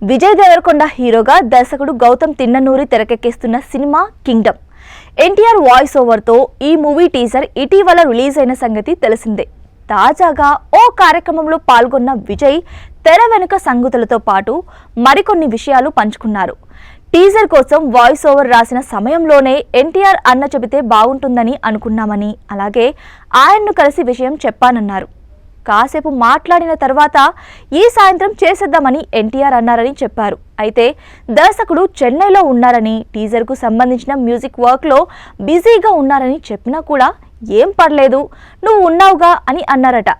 విజయ్ దేవరకొండ హీరోగా దర్శకుడు గౌతమ్ తిన్ననూరి తెరకెక్కిస్తున్న సినిమా కింగ్డమ్. ఎన్టీఆర్ వాయిస్ ఓవర్తో ఈ మూవీ టీజర్ ఇటీవల రిలీజ్ అయిన సంగతి తెలిసిందే. తాజాగా ఓ కార్యక్రమంలో పాల్గొన్న విజయ్ తెర వెనుక సంగతులతో పాటు మరికొన్ని విషయాలు పంచుకున్నారు. టీజర్ కోసం వాయిస్ ఓవర్ రాసిన సమయంలోనే ఎన్టీఆర్ అన్న చెబితే బాగుంటుందని అనుకున్నామని, అలాగే ఆయన్ను కలిసి విషయం చెప్పానన్నారు. కాసేపు మాట్లాడిన తర్వాత ఈ సాయంత్రం చేసేద్దామని ఎన్టీఆర్ అన్నారని చెప్పారు. అయితే దర్శకుడు చెన్నైలో ఉన్నారని, టీజర్కు సంబంధించిన మ్యూజిక్ వర్క్లో బిజీగా ఉన్నారని చెప్పినా కూడా ఏం పర్లేదు నువ్వు ఉన్నావుగా అని అన్నారట.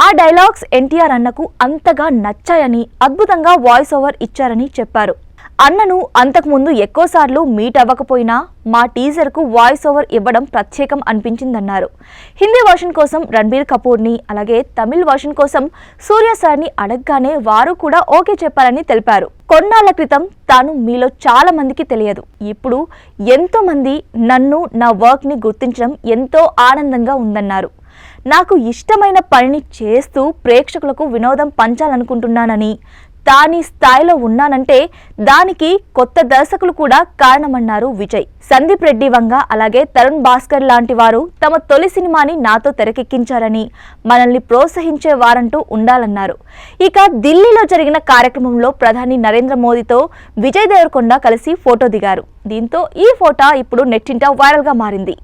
ఆ డైలాగ్స్ ఎన్టీఆర్ అన్నకు అంతగా నచ్చాయని, అద్భుతంగా వాయిస్ ఓవర్ ఇచ్చారని చెప్పారు. అన్నను అంతకుముందు ఎక్కువసార్లు మీట్ అవ్వకపోయినా మా టీజర్కు వాయిస్ ఓవర్ ఇవ్వడం ప్రత్యేకం అనిపించిందన్నారు. హిందీ వర్షన్ కోసం రణబీర్ కపూర్ని, అలాగే తమిళ్ వర్షన్ కోసం సూర్య సార్ని అడగగానే వారు కూడా ఓకే చెప్పారని తెలిపారు. కొన్నాళ్ల క్రితం తాను మీలో చాలా మందికి తెలియదు, ఇప్పుడు ఎంతో మంది నన్ను, నా వర్క్ని గుర్తించడం ఎంతో ఆనందంగా ఉందన్నారు. నాకు ఇష్టమైన పనిని చేస్తూ ప్రేక్షకులకు వినోదం పంచాలనుకుంటున్నానని, తానీ స్థాయిలో ఉన్నానంటే దానికి కొత్త దర్శకులు కూడా కారణమన్నారు విజయ్. సందీప్ రెడ్డి వంగ, అలాగే తరుణ్ భాస్కర్ లాంటి వారు తమ తొలి సినిమాని నాతో తెరకెక్కించారని, మనల్ని ప్రోత్సహించే వారంటూ ఉండాలన్నారు. ఇక ఢిల్లీలో జరిగిన కార్యక్రమంలో ప్రధాని నరేంద్ర మోదీతో విజయ్ దేవరకొండ కలిసి ఫోటో దిగారు. దీంతో ఈ ఫోటో ఇప్పుడు నెట్టింట వైరల్గా మారింది.